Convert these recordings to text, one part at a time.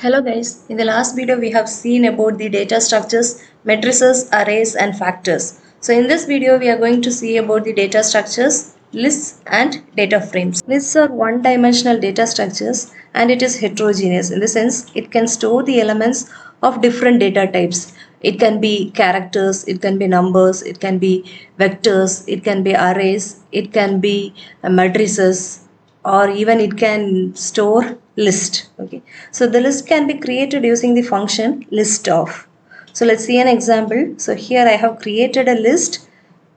Hello guys, in the last video we have seen about the data structures, matrices, arrays and factors. So in this video we are going to see about the data structures, lists and data frames. Lists are one-dimensional data structures and it is heterogeneous in the sense it can store the elements of different data types. It can be characters, it can be numbers, it can be vectors, it can be arrays, it can be matrices, or even it can store list. Okay, so the list can be created using the function list of. So let's see an example. So here I have created a list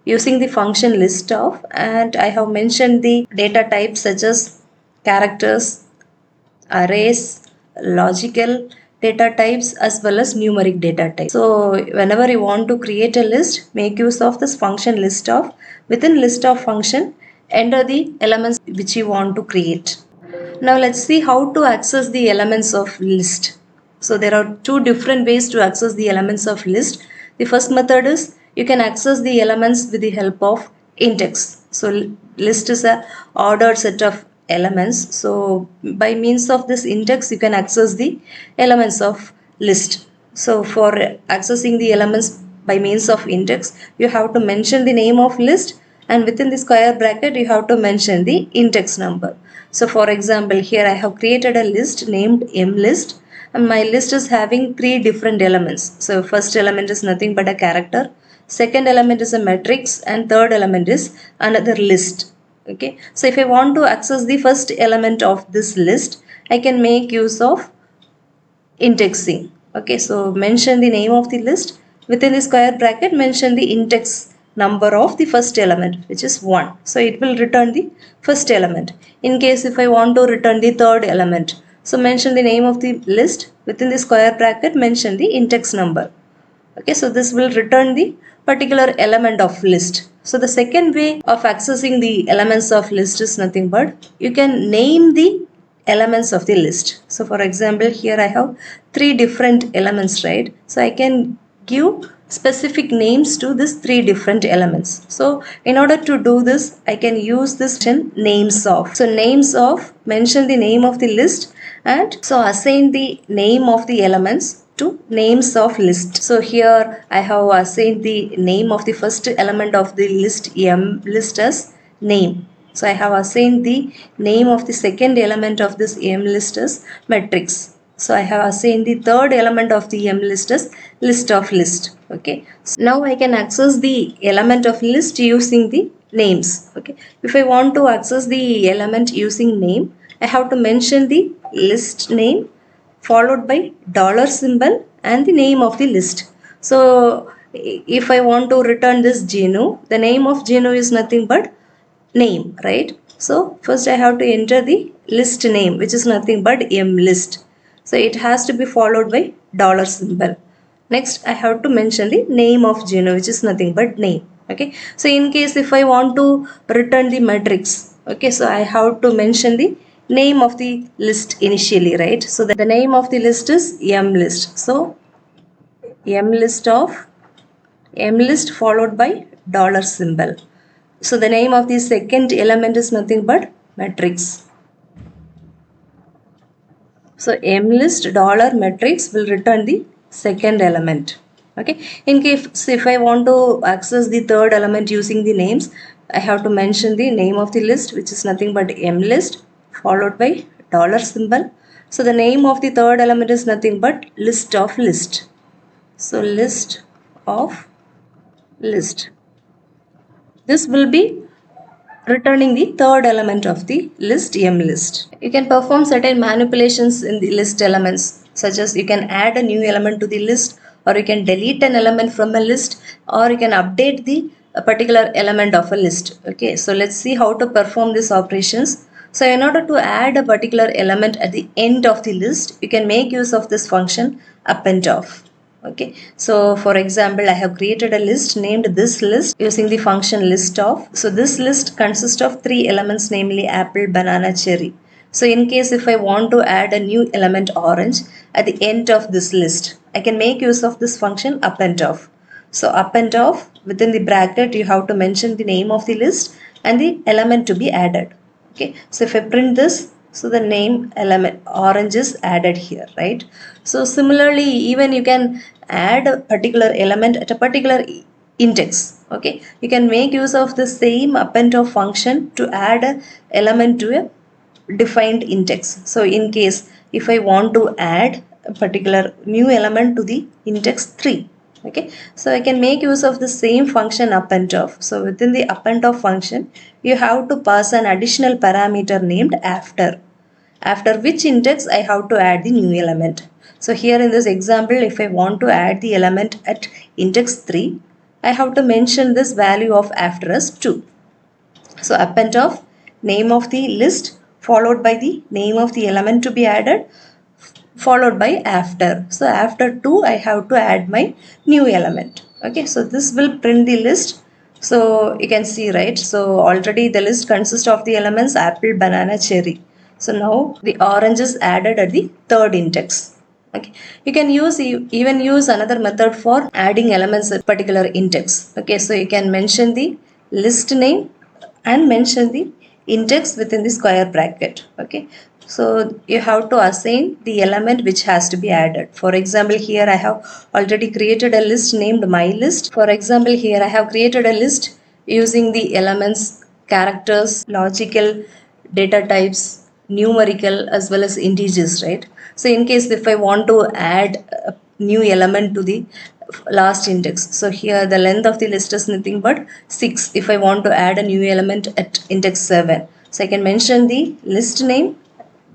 using the function list of, and I have mentioned the data types such as characters, arrays, logical data types as well as numeric data types. So whenever you want to create a list, make use of this function list of. Within list of function, enter the elements which you want to create. Now let's see how to access the elements of list. So there are two different ways to access the elements of list. The first method is you can access the elements with the help of index. So list is a ordered set of elements. So by means of this index you can access the elements of list. So for accessing the elements by means of index, you have to mention the name of list, and within the square bracket you have to mention the index number. So for example, here I have created a list named mlist, and my list is having three different elements. So first element is nothing but a character, second element is a matrix, and third element is another list. Okay, so if I want to access the first element of this list, I can make use of indexing. Okay, so mention the name of the list, within the square bracket mention the index number of the first element, which is 1. So it will return the first element. In case if I want to return the third element, so mention the name of the list, within the square bracket mention the index number. Okay, so this will return the particular element of list. So the second way of accessing the elements of list is nothing but you can name the elements of the list. So for example, here I have three different elements, right? So I can give specific names to these three different elements. So in order to do this, I can use this names of. So names of, mention the name of the list, and so assign the name of the elements to names of list. So here I have assigned the name of the first element of the list m list as name. So I have assigned the name of the second element of this m list as matrix. So I have assigned the third element of the m list as list of list. Okay, so now I can access the element of list using the names. Okay, if I want to access the element using name, I have to mention the list name followed by dollar symbol and the name of the list. So if I want to return this Genu, the name of Genu is nothing but name, right? So first I have to enter the list name, which is nothing but mlist. So it has to be followed by dollar symbol. Next I have to mention the name of Genu, which is nothing but name. Okay, so in case if I want to return the matrix, okay, so I have to mention the name of the list initially, right? So the name of the list is mlist. So mlist of mlist followed by dollar symbol. So the name of the second element is nothing but matrix. So mlist dollar matrix will return the second element. Okay. In case if I want to access the third element using the names, I have to mention the name of the list, which is nothing but mlist followed by dollar symbol. So the name of the third element is nothing but list of list. So list of list. This will be returning the third element of the list mlist. You can perform certain manipulations in the list elements, such as you can add a new element to the list, or you can delete an element from a list, or you can update the particular element of a list. Okay, so let's see how to perform these operations. So in order to add a particular element at the end of the list, you can make use of this function append of. Okay, so for example, I have created a list named this list using the function list of. So this list consists of three elements, namely apple, banana, cherry. So in case if I want to add a new element orange at the end of this list, I can make use of this function append of. So append of, within the bracket you have to mention the name of the list and the element to be added. Okay, so if I print this, So the name element orange is added here, right? So similarly, even you can add a particular element at a particular index. Okay, you can make use of the same append of function to add a element to a defined index. So in case if I want to add a particular new element to the index 3, okay, so I can make use of the same function append of. So within the append of function, you have to pass an additional parameter named after which index I have to add the new element. So here in this example, if I want to add the element at index 3, I have to mention this value of after as 2. So append of name of the list followed by the name of the element to be added followed by after. So after 2 I have to add my new element. Okay, so this will print the list. So you can see, right? So already the list consists of the elements apple, banana, cherry. So now the orange is added at the third index. Okay, you can even use another method for adding elements at particular index. Okay, so you can mention the list name and mention the index within the square bracket. Okay, so you have to assign the element which has to be added. For example, here I have already created a list named my list. For example, here I have created a list using the elements characters, logical, data types, numerical as well as integers, right? So in case if I want to add a new element to the last index, so here the length of the list is nothing but 6. If I want to add a new element at index 7, so I can mention the list name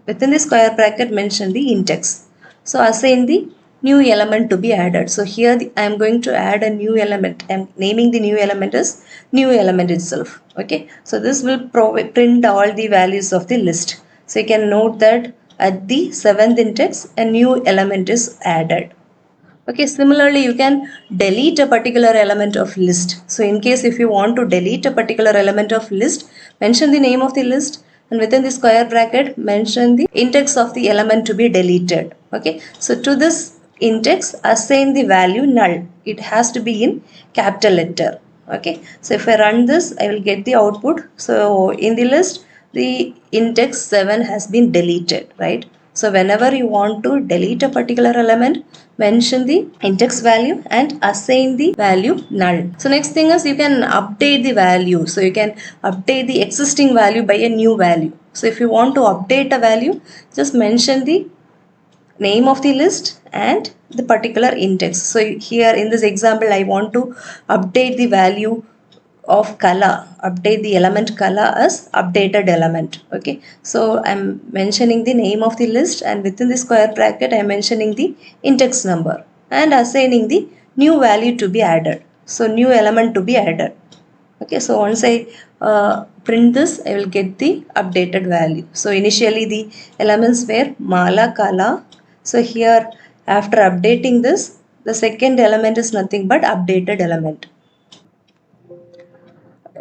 within the square bracket, mention the index, so assign the new element to be added. So here I am going to add a new element. I am naming the new element as new element itself. Okay, so this will print all the values of the list. So you can note that at the 7th index a new element is added. Okay, similarly, you can delete a particular element of list. So in case if you want to delete a particular element of list, mention the name of the list and within the square bracket, mention the index of the element to be deleted. Okay, so to this index, assign the value null. It has to be in capital letter. Okay, so if I run this, I will get the output. So in the list, the index 7 has been deleted, right? So whenever you want to delete a particular element, mention the index value and assign the value null. So next thing is you can update the value. So you can update the existing value by a new value. So if you want to update a value, just mention the name of the list and the particular index. So here in this example, I want to update the value of color, update the element color as updated element. Okay, so I'm mentioning the name of the list and within the square bracket I'm mentioning the index number and assigning the new value to be added, so new element to be added. Okay, so once I print this, I will get the updated value. So initially the elements were mala, kala. So here after updating this, the second element is nothing but updated element.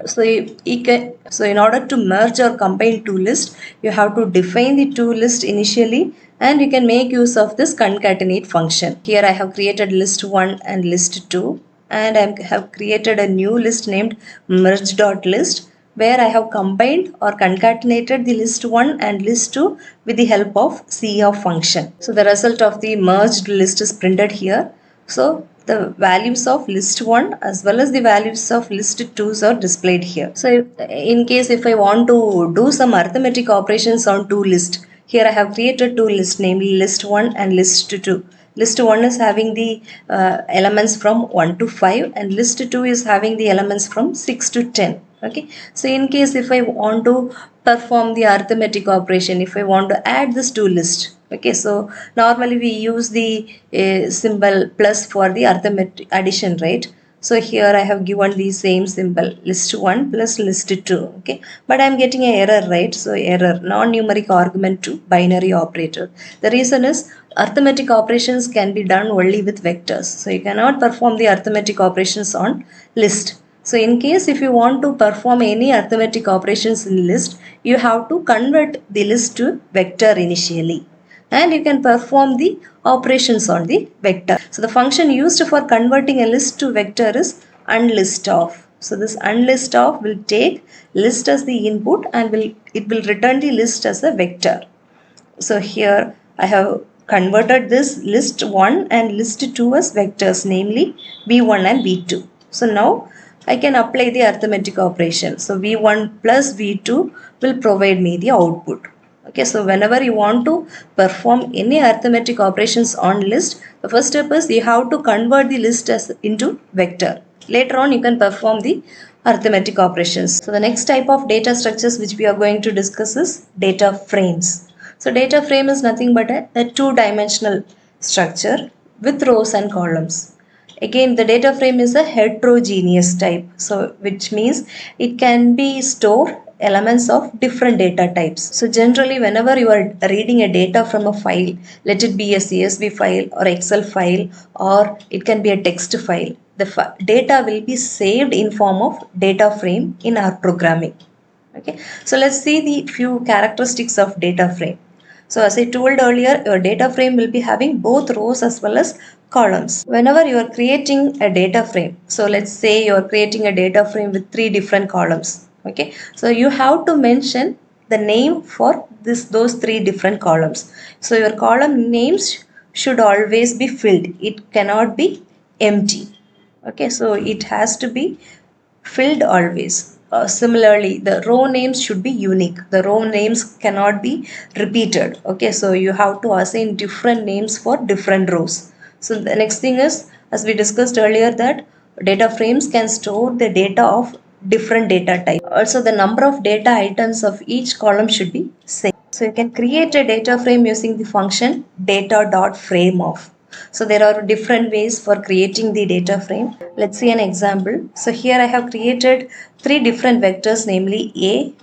So in order to merge or combine two lists, you have to define the two lists initially and you can make use of this concatenate function. Here I have created list 1 and list 2 and I have created a new list named merge.list where I have combined or concatenated the list 1 and list 2 with the help of coff function. So the result of the merged list is printed here. So the values of list 1 as well as the values of list 2 are displayed here. So in case if I want to do some arithmetic operations on two lists, here I have created two lists, namely list 1 and list 2. List 1 is having the elements from 1 to 5 and list 2 is having the elements from 6 to 10. Okay, so in case if I want to perform the arithmetic operation, if I want to add this two lists, okay, so normally we use the symbol plus for the arithmetic addition, right? So here I have given the same symbol, list 1 plus list 2, okay, but I am getting an error, right? So error, non-numeric argument to binary operator. The reason is arithmetic operations can be done only with vectors, so you cannot perform the arithmetic operations on list. So in case if you want to perform any arithmetic operations in list, you have to convert the list to vector initially and you can perform the operations on the vector. So the function used for converting a list to vector is unlist of. So this unlist of will take list as the input and it will return the list as a vector. So here I have converted this list 1 and list 2 as vectors, namely v1 and v2. So now I can apply the arithmetic operation. So v1 plus v2 will provide me the output. Okay, so whenever you want to perform any arithmetic operations on list, the first step is you have to convert the list into vector. Later on you can perform the arithmetic operations. So the next type of data structures which we are going to discuss is data frames. So data frame is nothing but a two-dimensional structure with rows and columns. Again, the data frame is a heterogeneous type, so which means it can be stored elements of different data types. So generally whenever you are reading a data from a file, let it be a CSV file or Excel file, or it can be a text file, the data will be saved in form of data frame in our programming. Okay, so let's see the few characteristics of data frame. So as I told earlier, your data frame will be having both rows as well as columns. Whenever you are creating a data frame, so let's say you are creating a data frame with 3 different columns. Okay, so you have to mention the name for those 3 different columns. So your column names should always be filled. It cannot be empty. Okay, so it has to be filled always. Similarly, the row names should be unique. The row names cannot be repeated. Okay, so you have to assign different names for different rows. So the next thing is, as we discussed earlier, that data frames can store the data of different data types. Also, the number of data items of each column should be same. So you can create a data frame using the function data.frameof. So there are different ways for creating the data frame. Let's see an example. So here I have created 3 different vectors, namely A,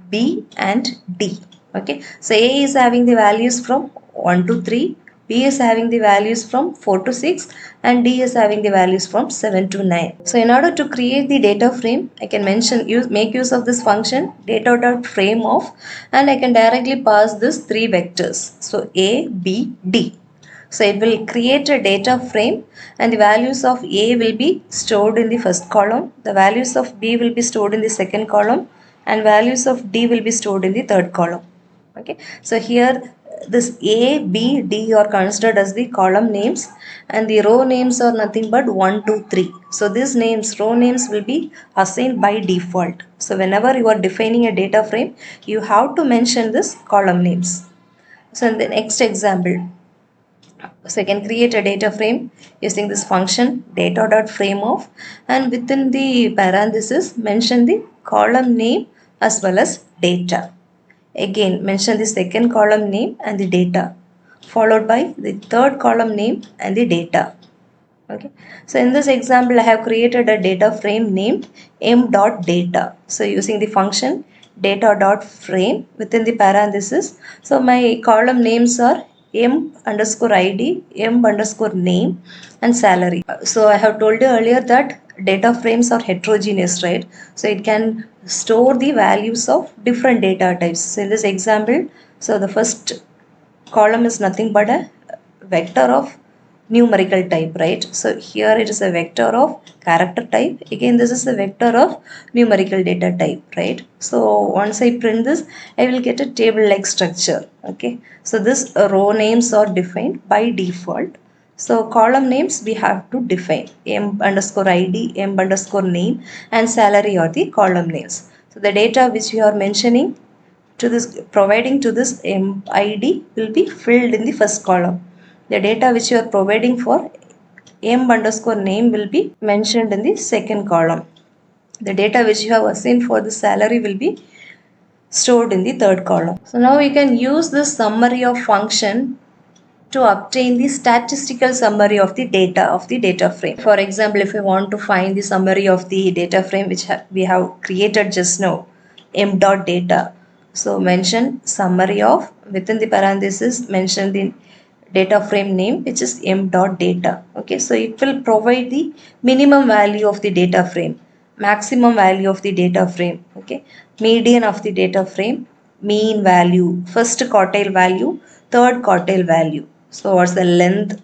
B and D. Okay. So A is having the values from 1 to 3, B is having the values from 4 to 6 and D is having the values from 7 to 9. So in order to create the data frame, I can make use of this function data.frameof, and I can directly pass this 3 vectors. So A, B, D. So it will create a data frame and the values of A will be stored in the first column, the values of B will be stored in the second column and values of D will be stored in the third column. Okay, so here this A, B, D are considered as the column names and the row names are nothing but 1, 2, 3. So these names, row names will be assigned by default. So whenever you are defining a data frame, you have to mention this column names. So in the next example, so I can create a data frame using this function data.frameof, and within the parenthesis mention the column name as well as data. Again mention the second column name and the data, followed by the third column name and the data. Okay, so in this example I have created a data frame named m.data. So using the function data.frame within the parenthesis, so my column names are m_id, m_name and salary. So I have told you earlier that data frames are heterogeneous, right? So it can store the values of different data types. So in this example, so the first column is nothing but a vector of numerical type, right? So here it is a vector of character type. Again this is a vector of numerical data type, right? So once I print this, I will get a table like structure. Okay, so this row names are defined by default. So column names we have to define m_id, m_name and salary are the column names. So the data which we are mentioning to this, providing to this MID will be filled in the first column. The data which you are providing for m_name will be mentioned in the second column. The data which you have assigned for the salary will be stored in the third column. So now we can use this summary of function to obtain the statistical summary of the data frame. For example, if we want to find the summary of the data frame which we have created just now, m.data. So mention summary of, within the parenthesis mention the data frame name which is m.data. Okay, so it will provide the minimum value of the data frame, maximum value of the data frame, okay, median of the data frame, mean value, first quartile value, third quartile value. So what's the length,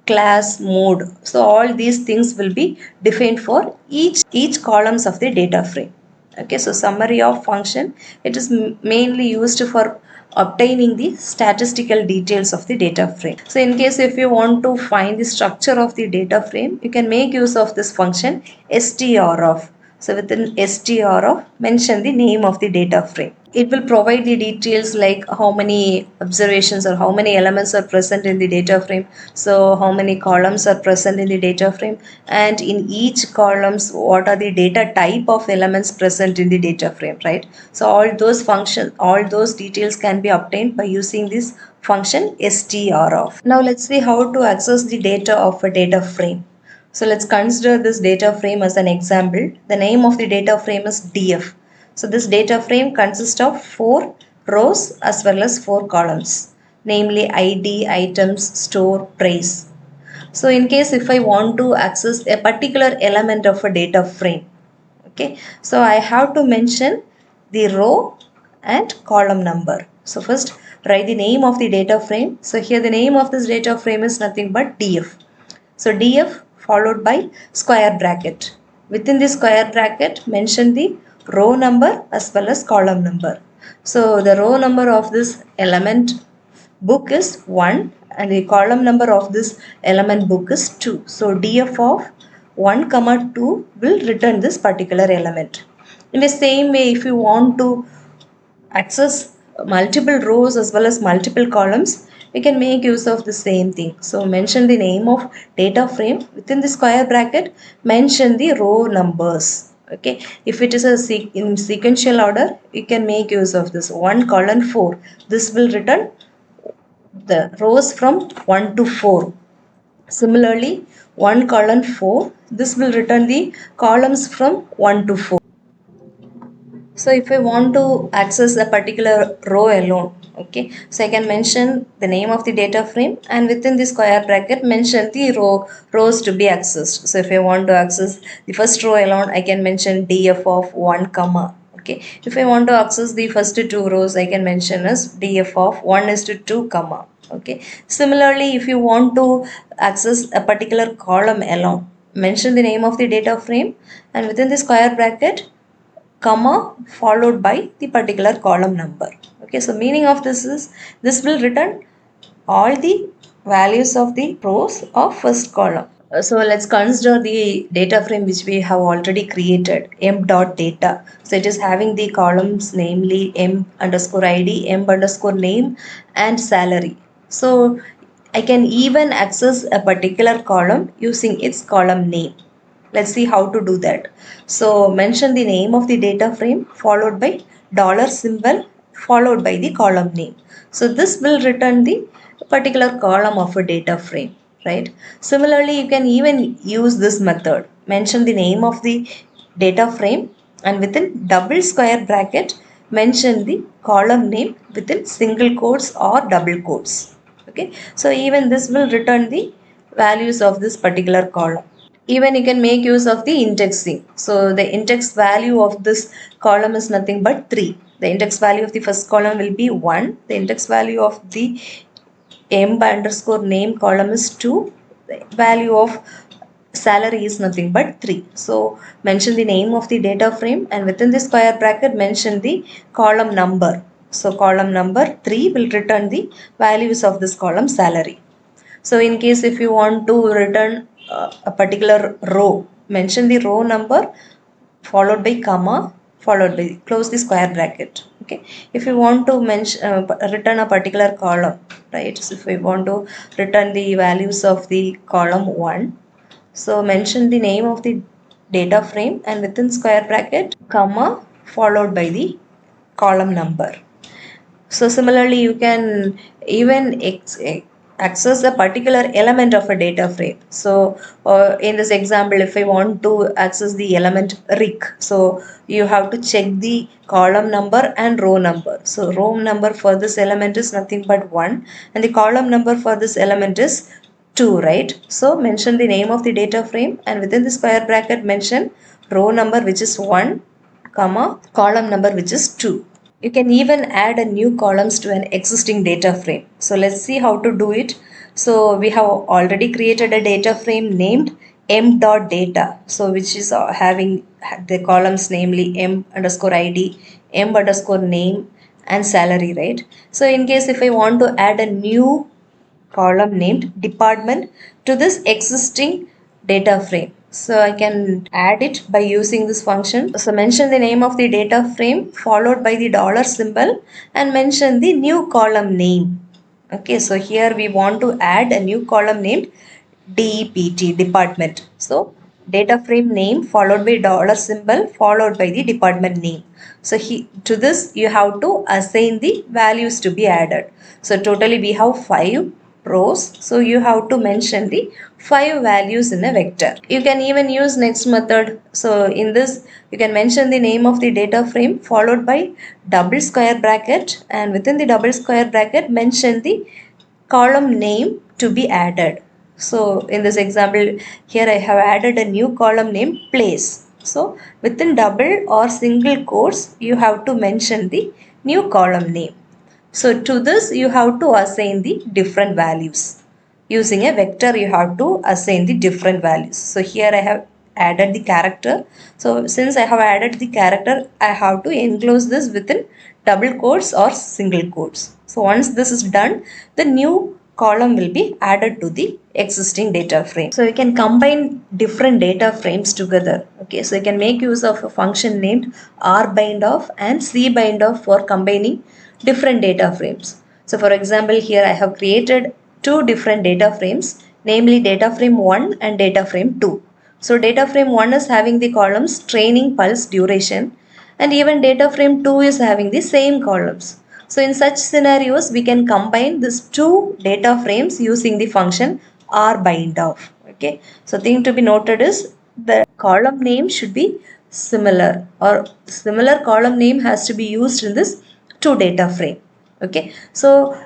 class, mode. So all these things will be defined for each columns of the data frame. Okay, so summary of function, it is mainly used for obtaining the statistical details of the data frame. So in case if you want to find the structure of the data frame, you can make use of this function strof. So within strf, mention the name of the data frame. It will provide the details like how many observations or how many elements are present in the data frame. So how many columns are present in the data frame, and in each columns what are the data type of elements present in the data frame, right? So all those details can be obtained by using this function strf. Now let's see how to access the data of a data frame. So let's consider this data frame as an example. The name of the data frame is DF. So this data frame consists of 4 rows as well as 4 columns, namely ID, items, store, price. So in case if I want to access a particular element of a data frame, okay, so I have to mention the row and column number. So first write the name of the data frame. So here the name of this data frame is nothing but DF. So DF followed by square bracket. Within the square bracket, mention the row number as well as column number. So the row number of this element book is 1 and the column number of this element book is 2. So DF of 1 comma 2 will return this particular element. In the same way, if you want to access multiple rows as well as multiple columns, we can make use of the same thing. So mention the name of data frame. Within the square bracket, mention the row numbers. Okay, if it is in sequential order, you can make use of this 1 colon 4. This will return the rows from 1 to 4. Similarly, 1 colon 4, this will return the columns from 1 to 4. So if I want to access a particular row alone, okay, so I can mention the name of the data frame and within the square bracket mention the rows to be accessed. So if I want to access the first row alone, I can mention df of 1 comma. Okay, if I want to access the first 2 rows, I can mention as df of 1 is to 2 comma. Okay, similarly, if you want to access a particular column alone, mention the name of the data frame and within the square bracket comma followed by the particular column number. Okay, so meaning of this is this will return all the values of the rows of first column. So let's consider the data frame which we have already created, m.data. So it is having the columns namely m underscore id, m underscore name and salary. So I can even access a particular column using its column name. Let's see how to do that. So mention the name of the data frame followed by dollar symbol followed by the column name. So this will return the particular column of a data frame, right? Similarly, you can even use this method. Mention the name of the data frame and within double square bracket mention the column name within single quotes or double quotes. Okay, so even this will return the values of this particular column. Even you can make use of the indexing. So the index value of this column is nothing but 3. The index value of the first column will be 1. The index value of the m underscore name column is 2. The value of salary is nothing but 3. So mention the name of the data frame and within the square bracket mention the column number. So column number 3 will return the values of this column salary. So in case if you want to return a particular row, mention the row number followed by comma followed by close the square bracket. Okay, if you want to mention return a particular column, right? So if we want to return the values of the column 1, so mention the name of the data frame and within square bracket comma followed by the column number. So similarly, you can even access a particular element of a data frame. So in this example, if I want to access the element RIC, so you have to check the column number and row number. So row number for this element is nothing but 1 and the column number for this element is 2, right? So mention the name of the data frame and within the square bracket mention row number which is 1 comma column number which is 2. You can even add a new columns to an existing data frame. So let's see how to do it. So we have already created a data frame named m.data. So which is having the columns namely m underscore id, m underscore name and salary, right? So in case if I want to add a new column named department to this existing data frame. So I can add it by using this function. So mention the name of the data frame followed by the dollar symbol and mention the new column name. Okay, so here we want to add a new column named DEPT, department. So data frame name followed by dollar symbol followed by the department name. So to this you have to assign the values to be added. So totally we have 5 rows. So you have to mention the 5 values in a vector. You can even use next method. So in this you can mention the name of the data frame followed by double square bracket, and within the double square bracket mention the column name to be added. So in this example here I have added a new column name place. So within double or single quotes you have to mention the new column name. So to this you have to assign the different values. Using a vector you have to assign the different values. So here I have added the character. So since I have added the character, I have to enclose this within double quotes or single quotes. So once this is done, the new column will be added to the existing data frame. So you can combine different data frames together. Okay, so you can make use of a function named rbindoff and cbindoff for combining different data frames. So for example, here I have created two different data frames, namely data frame 1 and data frame 2. So data frame 1 is having the columns training, pulse, duration, and even data frame 2 is having the same columns. So in such scenarios, we can combine these two data frames using the function rbindoff. Okay. So thing to be noted is the column name should be similar, or similar column name has to be used in this two data frame. Okay. So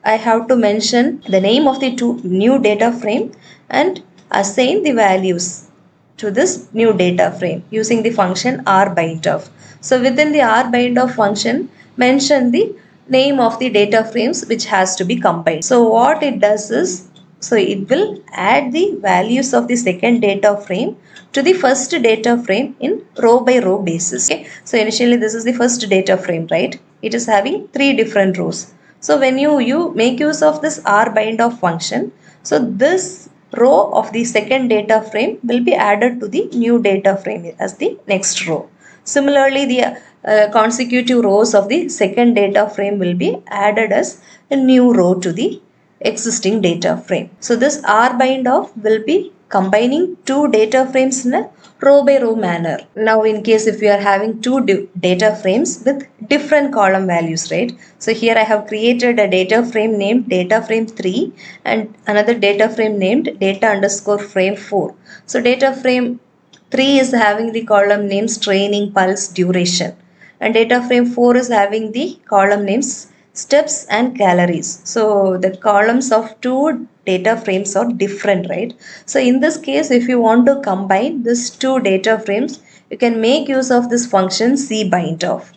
I have to mention the name of the new data frame and assign the values to this new data frame using the function rbindoff. So within the rbindoff function, mention the name of the data frames which has to be combined. So what it does is, so it will add the values of the second data frame to the first data frame in row by row basis. Okay. So initially this is the first data frame, right? It is having 3 different rows. So when you make use of this rbindoff function, so this row of the second data frame will be added to the new data frame as the next row. Similarly, the consecutive rows of the second data frame will be added as a new row to the existing data frame. So this rbindoff will be combining two data frames in a row by row manner. Now in case if we are having two data frames with different column values, right? So here I have created a data frame named data frame 3 and another data frame named data underscore frame 4. So data frame 3 is having the column names training, pulse, duration, and data frame 4 is having the column names steps and calories. So the columns of two data frames are different, right? So in this case, if you want to combine these two data frames, you can make use of this function cbindoff.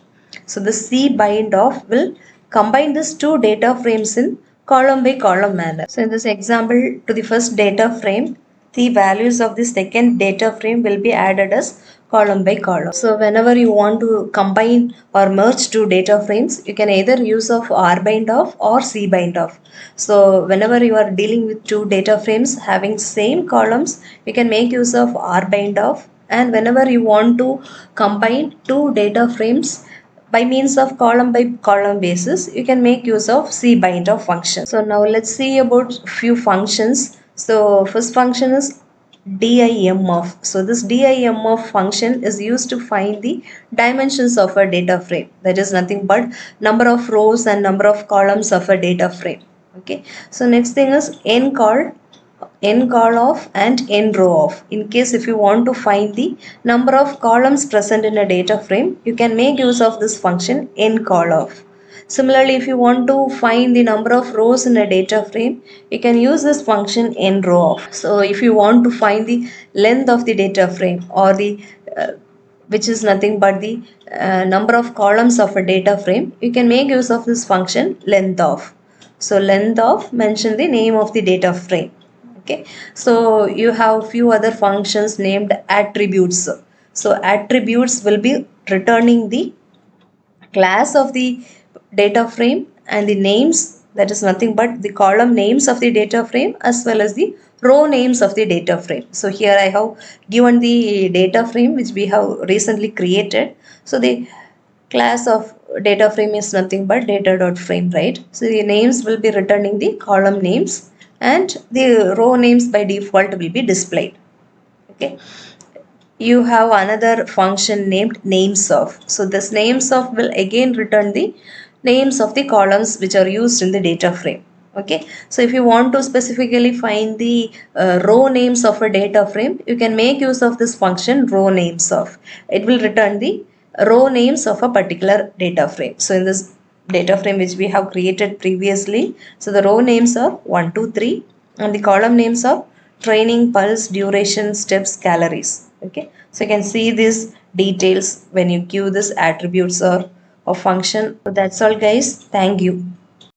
So the cbindoff will combine these two data frames in column by column manner. So in this example, to the first data frame, the values of the second data frame will be added as column by column. So whenever you want to combine or merge two data frames, you can either use of rbindoff or cbindoff. So whenever you are dealing with two data frames having same columns, you can make use of rbindoff, and whenever you want to combine two data frames by means of column by column basis, you can make use of cbindoff function. So now let's see about few functions. So first function is DIMOF. So this DIMOF function is used to find the dimensions of a data frame. That is nothing but number of rows and number of columns of a data frame. Okay. So next thing is ncol and nrow. In case if you want to find the number of columns present in a data frame, you can make use of this function ncol. Similarly, if you want to find the number of rows in a data frame, you can use this function nrow. So if you want to find the length of the data frame, or the which is nothing but the number of columns of a data frame, you can make use of this function length of. So length of, mention the name of the data frame. Okay, so you have few other functions named attributes. So attributes will be returning the class of the data frame and the names, that is nothing but the column names of the data frame as well as the row names of the data frame. So here I have given the data frame which we have recently created. So the class of data frame is nothing but data.frame, right? So the names will be returning the column names and the row names by default will be displayed. Okay, you have another function named names of. So this names of will again return the names of the columns which are used in the data frame. Okay, so if you want to specifically find the row names of a data frame, you can make use of this function row names of. It will return the row names of a particular data frame. So in this data frame which we have created previously, so the row names are 1, 2, 3 and the column names are training, pulse, duration, steps, calories. Okay, so you can see these details when you give this attributes or function. So that's all guys. Thank you.